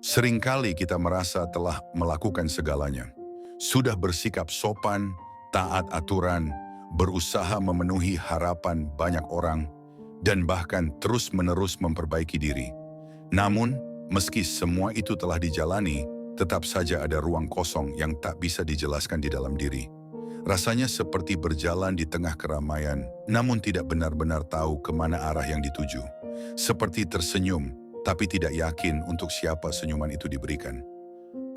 Seringkali kita merasa telah melakukan segalanya. Sudah bersikap sopan, taat aturan, berusaha memenuhi harapan banyak orang, dan bahkan terus-menerus memperbaiki diri. Namun, meski semua itu telah dijalani, tetap saja ada ruang kosong yang tak bisa dijelaskan di dalam diri. Rasanya seperti berjalan di tengah keramaian, namun tidak benar-benar tahu kemana arah yang dituju. Seperti tersenyum, tapi tidak yakin untuk siapa senyuman itu diberikan.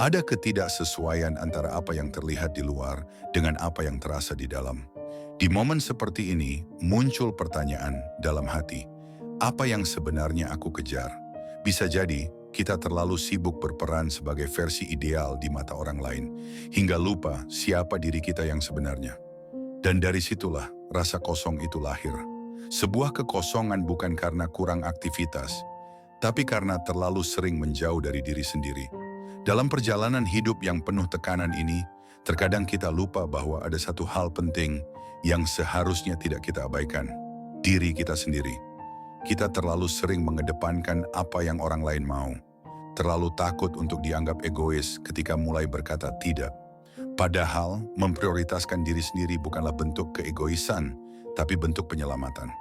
Ada ketidaksesuaian antara apa yang terlihat di luar dengan apa yang terasa di dalam. Di momen seperti ini, muncul pertanyaan dalam hati, apa yang sebenarnya aku kejar? Bisa jadi, kita terlalu sibuk berperan sebagai versi ideal di mata orang lain, hingga lupa siapa diri kita yang sebenarnya. Dan dari situlah rasa kosong itu lahir. Sebuah kekosongan bukan karena kurang aktivitas, tapi karena terlalu sering menjauh dari diri sendiri. Dalam perjalanan hidup yang penuh tekanan ini, terkadang kita lupa bahwa ada satu hal penting yang seharusnya tidak kita abaikan, diri kita sendiri. Kita terlalu sering mengedepankan apa yang orang lain mau, terlalu takut untuk dianggap egois ketika mulai berkata tidak. Padahal memprioritaskan diri sendiri bukanlah bentuk keegoisan, tapi bentuk penyelamatan.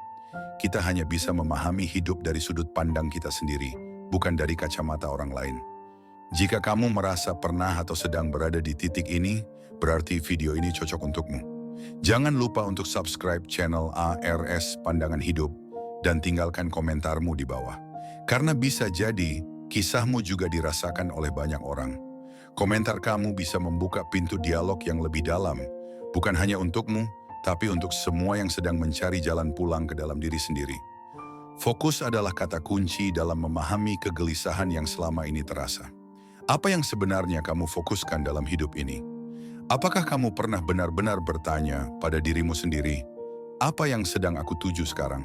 Kita hanya bisa memahami hidup dari sudut pandang kita sendiri, bukan dari kacamata orang lain. Jika kamu merasa pernah atau sedang berada di titik ini, berarti video ini cocok untukmu. Jangan lupa untuk subscribe channel ARS Pandangan Hidup dan tinggalkan komentarmu di bawah. Karena bisa jadi kisahmu juga dirasakan oleh banyak orang. Komentar kamu bisa membuka pintu dialog yang lebih dalam, bukan hanya untukmu, tapi untuk semua yang sedang mencari jalan pulang ke dalam diri sendiri. Fokus adalah kata kunci dalam memahami kegelisahan yang selama ini terasa. Apa yang sebenarnya kamu fokuskan dalam hidup ini? Apakah kamu pernah benar-benar bertanya pada dirimu sendiri, apa yang sedang aku tuju sekarang?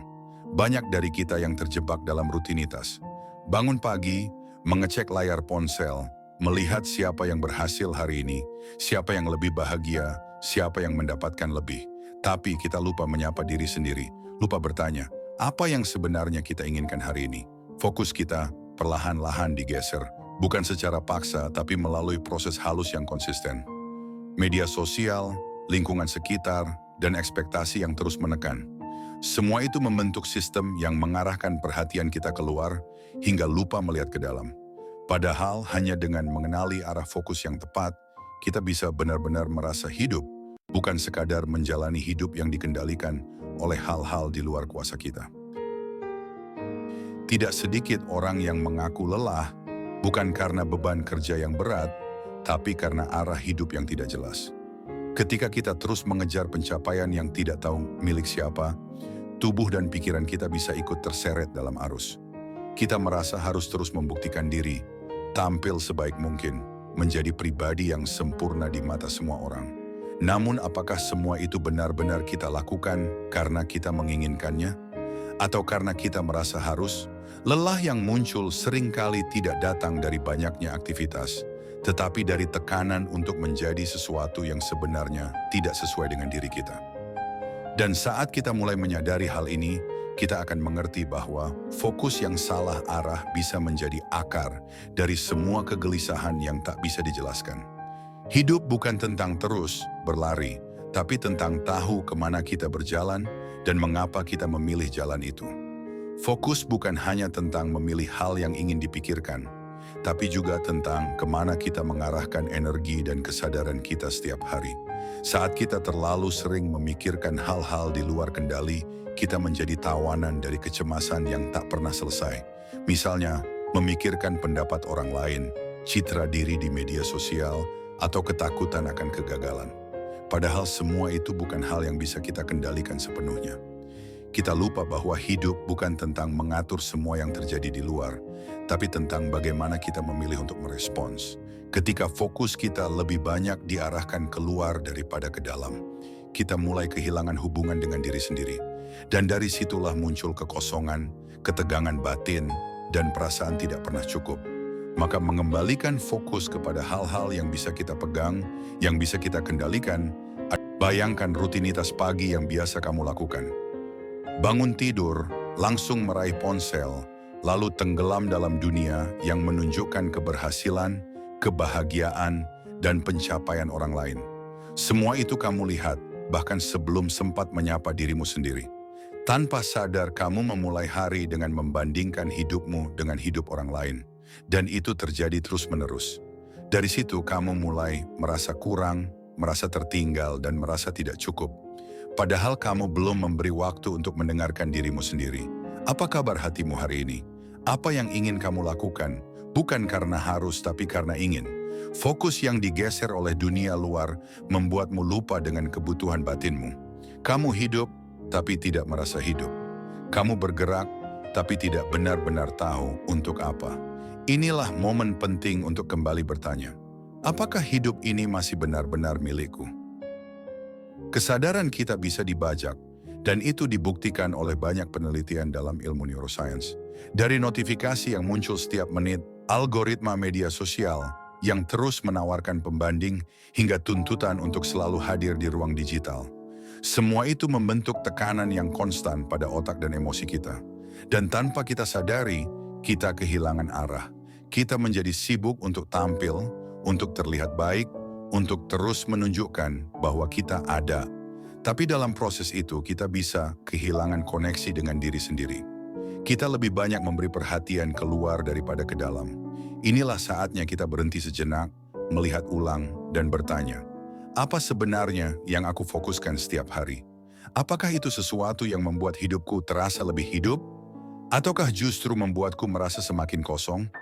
Banyak dari kita yang terjebak dalam rutinitas. Bangun pagi, mengecek layar ponsel, melihat siapa yang berhasil hari ini, siapa yang lebih bahagia, siapa yang mendapatkan lebih. Tapi kita lupa menyapa diri sendiri, lupa bertanya, apa yang sebenarnya kita inginkan hari ini? Fokus kita perlahan-lahan digeser, bukan secara paksa tapi melalui proses halus yang konsisten. Media sosial, lingkungan sekitar, dan ekspektasi yang terus menekan. Semua itu membentuk sistem yang mengarahkan perhatian kita keluar hingga lupa melihat ke dalam. Padahal hanya dengan mengenali arah fokus yang tepat, kita bisa benar-benar merasa hidup, bukan sekadar menjalani hidup yang dikendalikan oleh hal-hal di luar kuasa kita. Tidak sedikit orang yang mengaku lelah, bukan karena beban kerja yang berat, tapi karena arah hidup yang tidak jelas. Ketika kita terus mengejar pencapaian yang tidak tahu milik siapa, tubuh dan pikiran kita bisa ikut terseret dalam arus. Kita merasa harus terus membuktikan diri, tampil sebaik mungkin, menjadi pribadi yang sempurna di mata semua orang. Namun apakah semua itu benar-benar kita lakukan karena kita menginginkannya? Atau karena kita merasa harus? Lelah yang muncul seringkali tidak datang dari banyaknya aktivitas, tetapi dari tekanan untuk menjadi sesuatu yang sebenarnya tidak sesuai dengan diri kita. Dan saat kita mulai menyadari hal ini, kita akan mengerti bahwa fokus yang salah arah bisa menjadi akar dari semua kegelisahan yang tak bisa dijelaskan. Hidup bukan tentang terus berlari, tapi tentang tahu kemana kita berjalan dan mengapa kita memilih jalan itu. Fokus bukan hanya tentang memilih hal yang ingin dipikirkan, tapi juga tentang kemana kita mengarahkan energi dan kesadaran kita setiap hari. Saat kita terlalu sering memikirkan hal-hal di luar kendali, kita menjadi tawanan dari kecemasan yang tak pernah selesai. Misalnya, memikirkan pendapat orang lain, citra diri di media sosial, atau ketakutan akan kegagalan. Padahal semua itu bukan hal yang bisa kita kendalikan sepenuhnya. Kita lupa bahwa hidup bukan tentang mengatur semua yang terjadi di luar, tapi tentang bagaimana kita memilih untuk merespons. Ketika fokus kita lebih banyak diarahkan keluar daripada ke dalam, kita mulai kehilangan hubungan dengan diri sendiri. Dan dari situlah muncul kekosongan, ketegangan batin, dan perasaan tidak pernah cukup. Maka mengembalikan fokus kepada hal-hal yang bisa kita pegang, yang bisa kita kendalikan. Bayangkan rutinitas pagi yang biasa kamu lakukan. Bangun tidur, langsung meraih ponsel, lalu tenggelam dalam dunia yang menunjukkan keberhasilan, kebahagiaan, dan pencapaian orang lain. Semua itu kamu lihat, bahkan sebelum sempat menyapa dirimu sendiri. Tanpa sadar kamu memulai hari dengan membandingkan hidupmu dengan hidup orang lain. Dan itu terjadi terus-menerus. Dari situ kamu mulai merasa kurang, merasa tertinggal, dan merasa tidak cukup. Padahal kamu belum memberi waktu untuk mendengarkan dirimu sendiri. Apa kabar hatimu hari ini? Apa yang ingin kamu lakukan? Bukan karena harus, tapi karena ingin. Fokus yang digeser oleh dunia luar membuatmu lupa dengan kebutuhan batinmu. Kamu hidup, tapi tidak merasa hidup. Kamu bergerak, tapi tidak benar-benar tahu untuk apa. Inilah momen penting untuk kembali bertanya, apakah hidup ini masih benar-benar milikku? Kesadaran kita bisa dibajak, dan itu dibuktikan oleh banyak penelitian dalam ilmu neuroscience. Dari notifikasi yang muncul setiap menit, algoritma media sosial yang terus menawarkan pembanding, hingga tuntutan untuk selalu hadir di ruang digital. Semua itu membentuk tekanan yang konstan pada otak dan emosi kita. Dan tanpa kita sadari, kita kehilangan arah. Kita menjadi sibuk untuk tampil, untuk terlihat baik, untuk terus menunjukkan bahwa kita ada. Tapi dalam proses itu, kita bisa kehilangan koneksi dengan diri sendiri. Kita lebih banyak memberi perhatian keluar daripada ke dalam. Inilah saatnya kita berhenti sejenak, melihat ulang, dan bertanya, apa sebenarnya yang aku fokuskan setiap hari? Apakah itu sesuatu yang membuat hidupku terasa lebih hidup? Ataukah justru membuatku merasa semakin kosong?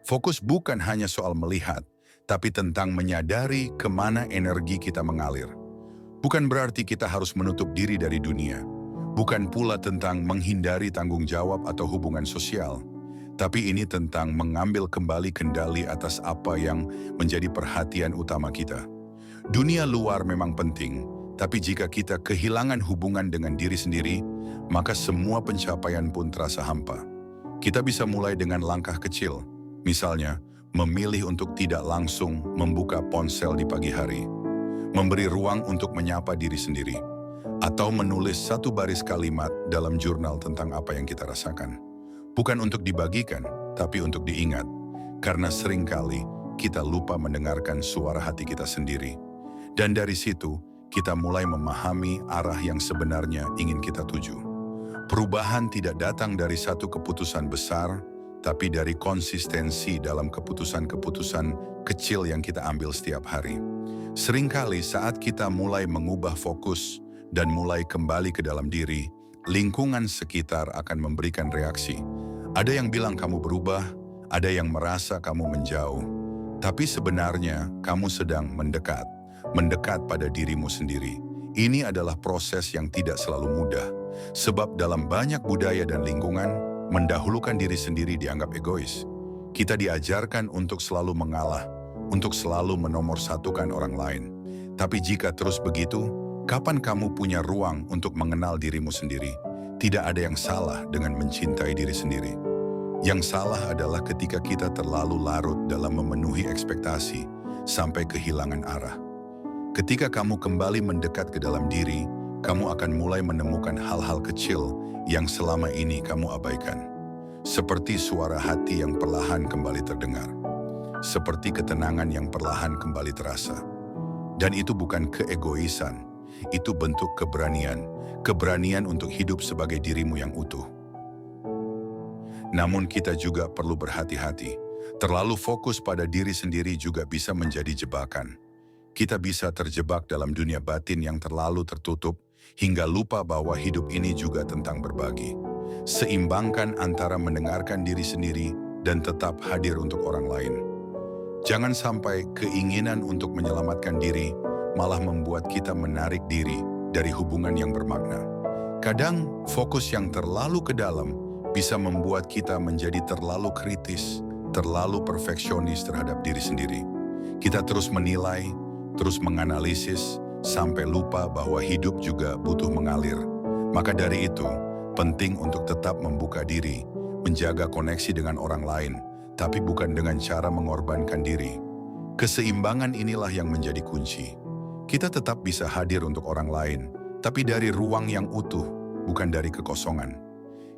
Fokus bukan hanya soal melihat, tapi tentang menyadari kemana energi kita mengalir. Bukan berarti kita harus menutup diri dari dunia. Bukan pula tentang menghindari tanggung jawab atau hubungan sosial. Tapi ini tentang mengambil kembali kendali atas apa yang menjadi perhatian utama kita. Dunia luar memang penting, tapi jika kita kehilangan hubungan dengan diri sendiri, maka semua pencapaian pun terasa hampa. Kita bisa mulai dengan langkah kecil, misalnya memilih untuk tidak langsung membuka ponsel di pagi hari, memberi ruang untuk menyapa diri sendiri, atau menulis satu baris kalimat dalam jurnal tentang apa yang kita rasakan. Bukan untuk dibagikan, tapi untuk diingat, karena seringkali kita lupa mendengarkan suara hati kita sendiri. Dan dari situ, kita mulai memahami arah yang sebenarnya ingin kita tuju. Perubahan tidak datang dari satu keputusan besar, tapi dari konsistensi dalam keputusan-keputusan kecil yang kita ambil setiap hari. Seringkali saat kita mulai mengubah fokus dan mulai kembali ke dalam diri, lingkungan sekitar akan memberikan reaksi. Ada yang bilang kamu berubah, ada yang merasa kamu menjauh. Tapi sebenarnya kamu sedang mendekat pada dirimu sendiri. Ini adalah proses yang tidak selalu mudah, sebab dalam banyak budaya dan lingkungan, mendahulukan diri sendiri dianggap egois. Kita diajarkan untuk selalu mengalah, untuk selalu menomorsatukan orang lain. Tapi jika terus begitu, kapan kamu punya ruang untuk mengenal dirimu sendiri? Tidak ada yang salah dengan mencintai diri sendiri. Yang salah adalah ketika kita terlalu larut dalam memenuhi ekspektasi sampai kehilangan arah. Ketika kamu kembali mendekat ke dalam diri, kamu akan mulai menemukan hal-hal kecil yang selama ini kamu abaikan. Seperti suara hati yang perlahan kembali terdengar. Seperti ketenangan yang perlahan kembali terasa. Dan itu bukan keegoisan, itu bentuk keberanian. Keberanian untuk hidup sebagai dirimu yang utuh. Namun kita juga perlu berhati-hati. Terlalu fokus pada diri sendiri juga bisa menjadi jebakan. Kita bisa terjebak dalam dunia batin yang terlalu tertutup, hingga lupa bahwa hidup ini juga tentang berbagi. Seimbangkan antara mendengarkan diri sendiri dan tetap hadir untuk orang lain. Jangan sampai keinginan untuk menyelamatkan diri malah membuat kita menarik diri dari hubungan yang bermakna. Kadang fokus yang terlalu ke dalam bisa membuat kita menjadi terlalu kritis, terlalu perfeksionis terhadap diri sendiri. Kita terus menilai, terus menganalisis, sampai lupa bahwa hidup juga butuh mengalir. Maka dari itu, penting untuk tetap membuka diri, menjaga koneksi dengan orang lain, tapi bukan dengan cara mengorbankan diri. Keseimbangan inilah yang menjadi kunci. Kita tetap bisa hadir untuk orang lain, tapi dari ruang yang utuh, bukan dari kekosongan.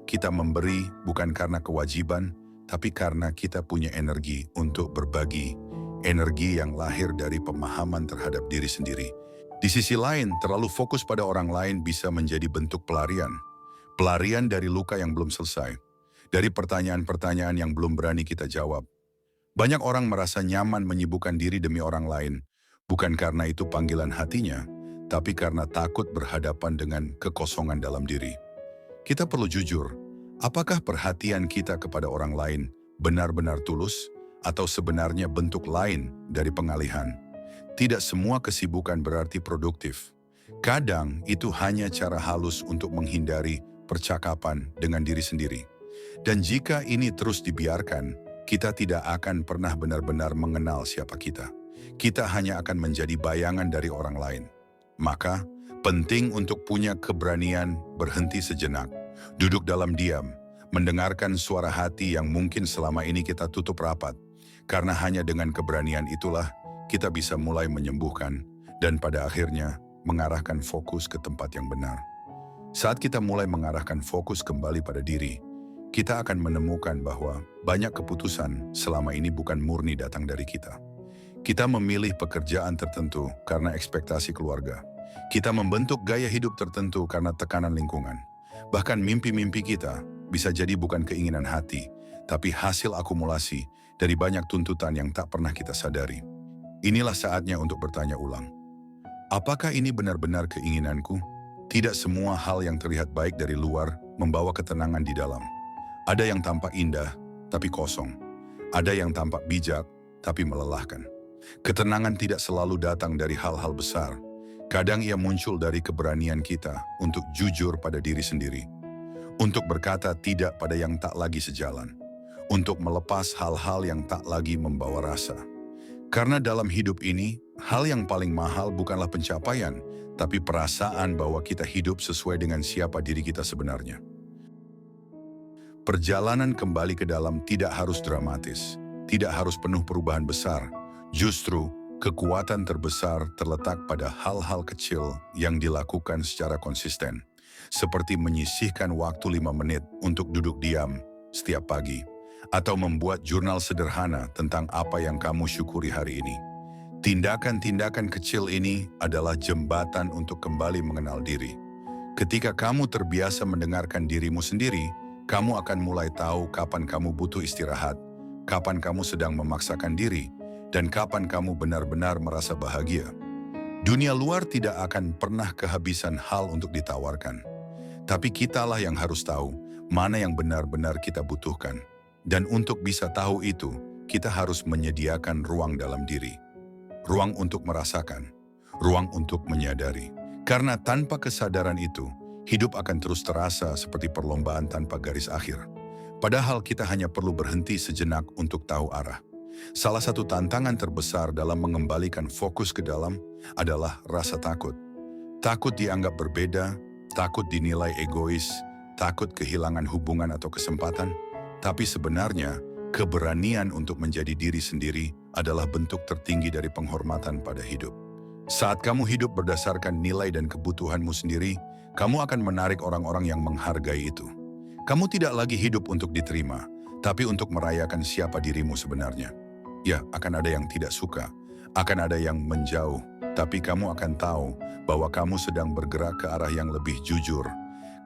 kita memberi bukan karena kewajiban, tapi karena kita punya energi untuk berbagi, energi yang lahir dari pemahaman terhadap diri sendiri. Di sisi lain, terlalu fokus pada orang lain bisa menjadi bentuk pelarian. Pelarian dari luka yang belum selesai, dari pertanyaan-pertanyaan yang belum berani kita jawab. Banyak orang merasa nyaman menyibukkan diri demi orang lain, bukan karena itu panggilan hatinya, tapi karena takut berhadapan dengan kekosongan dalam diri. Kita perlu jujur, apakah perhatian kita kepada orang lain benar-benar tulus atau sebenarnya bentuk lain dari pengalihan? Tidak semua kesibukan berarti produktif. Kadang itu hanya cara halus untuk menghindari percakapan dengan diri sendiri. Dan jika ini terus dibiarkan, kita tidak akan pernah benar-benar mengenal siapa kita. Kita hanya akan menjadi bayangan dari orang lain. Maka, penting untuk punya keberanian berhenti sejenak, duduk dalam diam, mendengarkan suara hati yang mungkin selama ini kita tutup rapat. Karena hanya dengan keberanian itulah kita bisa mulai menyembuhkan dan pada akhirnya mengarahkan fokus ke tempat yang benar. Saat kita mulai mengarahkan fokus kembali pada diri, kita akan menemukan bahwa banyak keputusan selama ini bukan murni datang dari kita. Kita memilih pekerjaan tertentu karena ekspektasi keluarga. Kita membentuk gaya hidup tertentu karena tekanan lingkungan. Bahkan mimpi-mimpi kita bisa jadi bukan keinginan hati, tapi hasil akumulasi dari banyak tuntutan yang tak pernah kita sadari. Inilah saatnya untuk bertanya ulang. Apakah ini benar-benar keinginanku? Tidak semua hal yang terlihat baik dari luar membawa ketenangan di dalam. Ada yang tampak indah, tapi kosong. Ada yang tampak bijak, tapi melelahkan. Ketenangan tidak selalu datang dari hal-hal besar. Kadang ia muncul dari keberanian kita untuk jujur pada diri sendiri. Untuk berkata tidak pada yang tak lagi sejalan. Untuk melepas hal-hal yang tak lagi membawa rasa. Karena dalam hidup ini, hal yang paling mahal bukanlah pencapaian, tapi perasaan bahwa kita hidup sesuai dengan siapa diri kita sebenarnya. Perjalanan kembali ke dalam tidak harus dramatis, tidak harus penuh perubahan besar. Justru, kekuatan terbesar terletak pada hal-hal kecil yang dilakukan secara konsisten. Seperti menyisihkan waktu 5 menit untuk duduk diam setiap pagi. Atau membuat jurnal sederhana tentang apa yang kamu syukuri hari ini. Tindakan-tindakan kecil ini adalah jembatan untuk kembali mengenal diri. Ketika kamu terbiasa mendengarkan dirimu sendiri, kamu akan mulai tahu kapan kamu butuh istirahat, kapan kamu sedang memaksakan diri, dan kapan kamu benar-benar merasa bahagia. Dunia luar tidak akan pernah kehabisan hal untuk ditawarkan. Tapi kitalah yang harus tahu mana yang benar-benar kita butuhkan. Dan untuk bisa tahu itu, kita harus menyediakan ruang dalam diri. Ruang untuk merasakan, ruang untuk menyadari. Karena tanpa kesadaran itu, hidup akan terus terasa seperti perlombaan tanpa garis akhir. Padahal kita hanya perlu berhenti sejenak untuk tahu arah. Salah satu tantangan terbesar dalam mengembalikan fokus ke dalam adalah rasa takut. Takut dianggap berbeda, takut dinilai egois, takut kehilangan hubungan atau kesempatan. Tapi sebenarnya, keberanian untuk menjadi diri sendiri adalah bentuk tertinggi dari penghormatan pada hidup. Saat kamu hidup berdasarkan nilai dan kebutuhanmu sendiri, kamu akan menarik orang-orang yang menghargai itu. Kamu tidak lagi hidup untuk diterima, tapi untuk merayakan siapa dirimu sebenarnya. Ya, akan ada yang tidak suka, akan ada yang menjauh, tapi kamu akan tahu bahwa kamu sedang bergerak ke arah yang lebih jujur.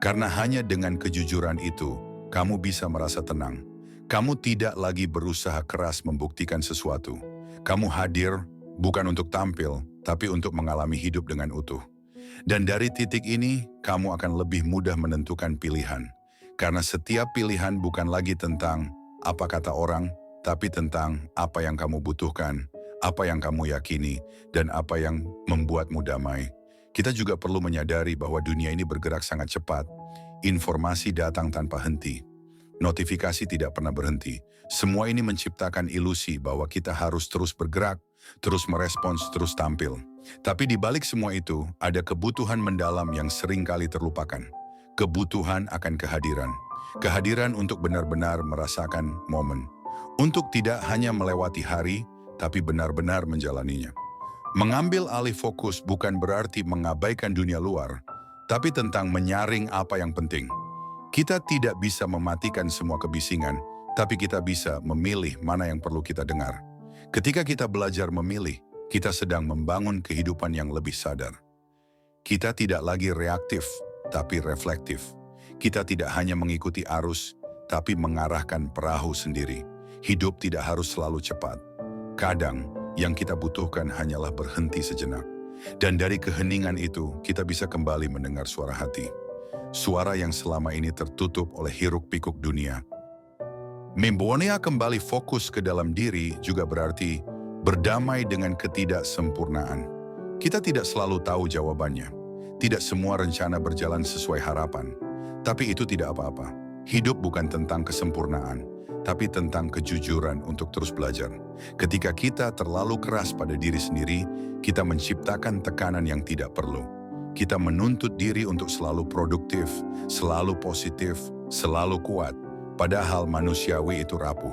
Karena hanya dengan kejujuran itu, kamu bisa merasa tenang. Kamu tidak lagi berusaha keras membuktikan sesuatu. Kamu hadir bukan untuk tampil, tapi untuk mengalami hidup dengan utuh. Dan dari titik ini, kamu akan lebih mudah menentukan pilihan. Karena setiap pilihan bukan lagi tentang apa kata orang, tapi tentang apa yang kamu butuhkan, apa yang kamu yakini, dan apa yang membuatmu damai. Kita juga perlu menyadari bahwa dunia ini bergerak sangat cepat. Informasi datang tanpa henti. Notifikasi tidak pernah berhenti. Semua ini menciptakan ilusi bahwa kita harus terus bergerak, terus merespons, terus tampil. Tapi di balik semua itu, ada kebutuhan mendalam yang seringkali terlupakan. Kebutuhan akan kehadiran. Kehadiran untuk benar-benar merasakan momen. Untuk tidak hanya melewati hari, tapi benar-benar menjalaninya. Mengambil alih fokus bukan berarti mengabaikan dunia luar, tapi tentang menyaring apa yang penting. Kita tidak bisa mematikan semua kebisingan, tapi kita bisa memilih mana yang perlu kita dengar. Ketika kita belajar memilih, kita sedang membangun kehidupan yang lebih sadar. Kita tidak lagi reaktif, tapi reflektif. Kita tidak hanya mengikuti arus, tapi mengarahkan perahu sendiri. Hidup tidak harus selalu cepat. Kadang, yang kita butuhkan hanyalah berhenti sejenak. Dan dari keheningan itu, kita bisa kembali mendengar suara hati. Suara yang selama ini tertutup oleh hiruk-pikuk dunia. Membuatnya kembali fokus ke dalam diri juga berarti berdamai dengan ketidaksempurnaan. Kita tidak selalu tahu jawabannya. Tidak semua rencana berjalan sesuai harapan. Tapi itu tidak apa-apa. Hidup bukan tentang kesempurnaan, tapi tentang kejujuran untuk terus belajar. Ketika kita terlalu keras pada diri sendiri, kita menciptakan tekanan yang tidak perlu. Kita menuntut diri untuk selalu produktif, selalu positif, selalu kuat. Padahal manusiawi itu rapuh.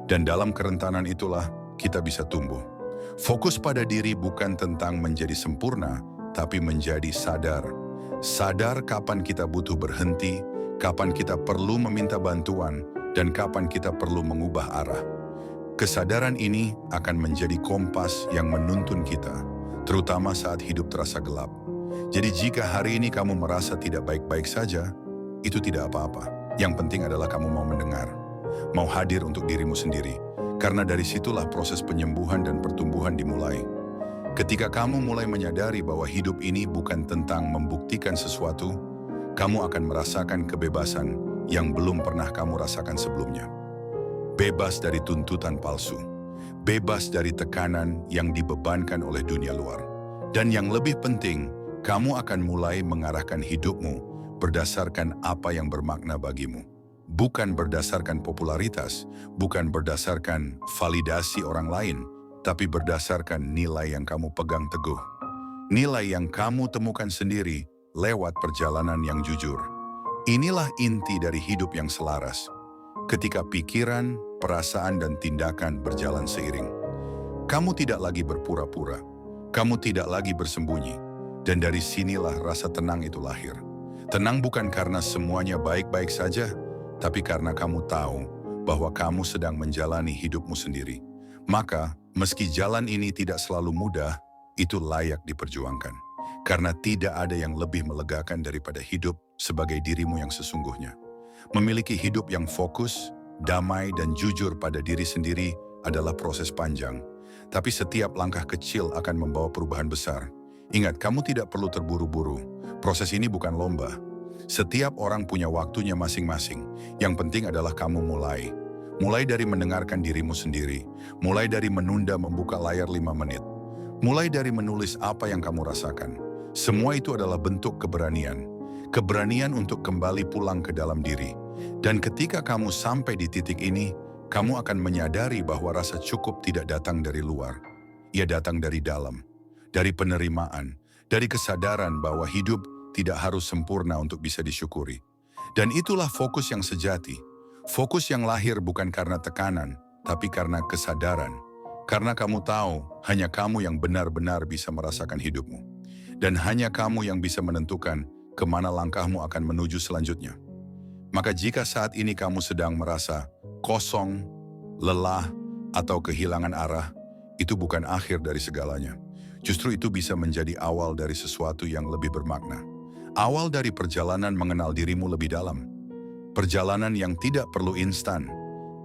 Dan dalam kerentanan itulah kita bisa tumbuh. Fokus pada diri bukan tentang menjadi sempurna, tapi menjadi sadar. Sadar kapan kita butuh berhenti, kapan kita perlu meminta bantuan, dan kapan kita perlu mengubah arah. Kesadaran ini akan menjadi kompas yang menuntun kita, terutama saat hidup terasa gelap. Jadi jika hari ini kamu merasa tidak baik-baik saja, itu tidak apa-apa. Yang penting adalah kamu mau mendengar, mau hadir untuk dirimu sendiri. Karena dari situlah proses penyembuhan dan pertumbuhan dimulai. Ketika kamu mulai menyadari bahwa hidup ini bukan tentang membuktikan sesuatu, kamu akan merasakan kebebasan yang belum pernah kamu rasakan sebelumnya. Bebas dari tuntutan palsu, bebas dari tekanan yang dibebankan oleh dunia luar. Dan yang lebih penting, kamu akan mulai mengarahkan hidupmu berdasarkan apa yang bermakna bagimu. Bukan berdasarkan popularitas, bukan berdasarkan validasi orang lain, tapi berdasarkan nilai yang kamu pegang teguh. Nilai yang kamu temukan sendiri lewat perjalanan yang jujur. Inilah inti dari hidup yang selaras. Ketika pikiran, perasaan, dan tindakan berjalan seiring. Kamu tidak lagi berpura-pura. Kamu tidak lagi bersembunyi. Dan dari sinilah rasa tenang itu lahir. Tenang bukan karena semuanya baik-baik saja, tapi karena kamu tahu bahwa kamu sedang menjalani hidupmu sendiri. Maka, meski jalan ini tidak selalu mudah, itu layak diperjuangkan. Karena tidak ada yang lebih melegakan daripada hidup sebagai dirimu yang sesungguhnya. Memiliki hidup yang fokus, damai, dan jujur pada diri sendiri adalah proses panjang. Tapi setiap langkah kecil akan membawa perubahan besar. Ingat, kamu tidak perlu terburu-buru. Proses ini bukan lomba. Setiap orang punya waktunya masing-masing. Yang penting adalah kamu mulai. Mulai dari mendengarkan dirimu sendiri. Mulai dari menunda membuka layar 5 menit. Mulai dari menulis apa yang kamu rasakan. Semua itu adalah bentuk keberanian. Keberanian untuk kembali pulang ke dalam diri. Dan ketika kamu sampai di titik ini, kamu akan menyadari bahwa rasa cukup tidak datang dari luar. Ia datang dari dalam. Dari penerimaan, dari kesadaran bahwa hidup tidak harus sempurna untuk bisa disyukuri. Dan itulah fokus yang sejati. Fokus yang lahir bukan karena tekanan, tapi karena kesadaran. Karena kamu tahu, hanya kamu yang benar-benar bisa merasakan hidupmu. Dan hanya kamu yang bisa menentukan kemana langkahmu akan menuju selanjutnya. Maka jika saat ini kamu sedang merasa kosong, lelah, atau kehilangan arah, itu bukan akhir dari segalanya. Justru itu bisa menjadi awal dari sesuatu yang lebih bermakna. Awal dari perjalanan mengenal dirimu lebih dalam. Perjalanan yang tidak perlu instan,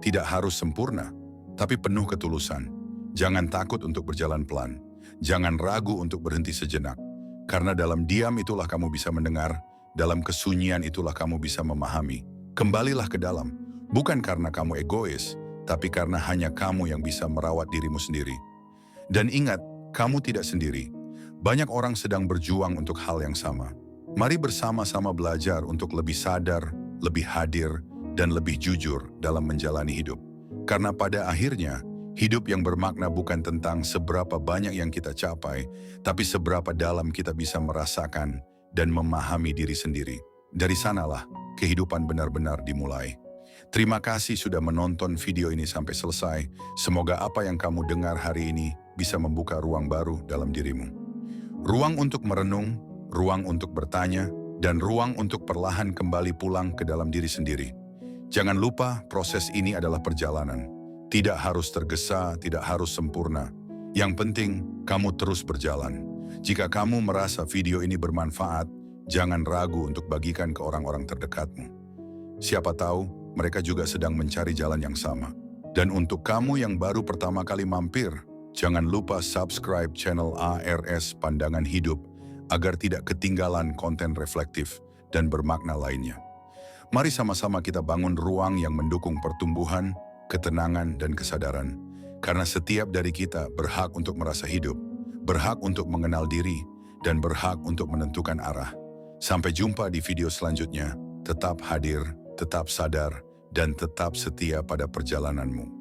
tidak harus sempurna, tapi penuh ketulusan. Jangan takut untuk berjalan pelan. Jangan ragu untuk berhenti sejenak. Karena dalam diam itulah kamu bisa mendengar, dalam kesunyian itulah kamu bisa memahami. Kembalilah ke dalam, bukan karena kamu egois, tapi karena hanya kamu yang bisa merawat dirimu sendiri. Dan ingat, kamu tidak sendiri. Banyak orang sedang berjuang untuk hal yang sama. Mari bersama-sama belajar untuk lebih sadar, lebih hadir, dan lebih jujur dalam menjalani hidup. Karena pada akhirnya, hidup yang bermakna bukan tentang seberapa banyak yang kita capai, tapi seberapa dalam kita bisa merasakan dan memahami diri sendiri. Dari sanalah kehidupan benar-benar dimulai. Terima kasih sudah menonton video ini sampai selesai. Semoga apa yang kamu dengar hari ini bisa membuka ruang baru dalam dirimu. Ruang untuk merenung, ruang untuk bertanya, dan ruang untuk perlahan kembali pulang ke dalam diri sendiri. Jangan lupa, proses ini adalah perjalanan. Tidak harus tergesa, tidak harus sempurna. Yang penting, kamu terus berjalan. Jika kamu merasa video ini bermanfaat, jangan ragu untuk bagikan ke orang-orang terdekatmu. Siapa tahu, mereka juga sedang mencari jalan yang sama. Dan untuk kamu yang baru pertama kali mampir, jangan lupa subscribe channel ARS Pandangan Hidup agar tidak ketinggalan konten reflektif dan bermakna lainnya. Mari sama-sama kita bangun ruang yang mendukung pertumbuhan, ketenangan, dan kesadaran. Karena setiap dari kita berhak untuk merasa hidup, berhak untuk mengenal diri, dan berhak untuk menentukan arah. Sampai jumpa di video selanjutnya. Tetap hadir, tetap sadar, dan tetap setia pada perjalananmu.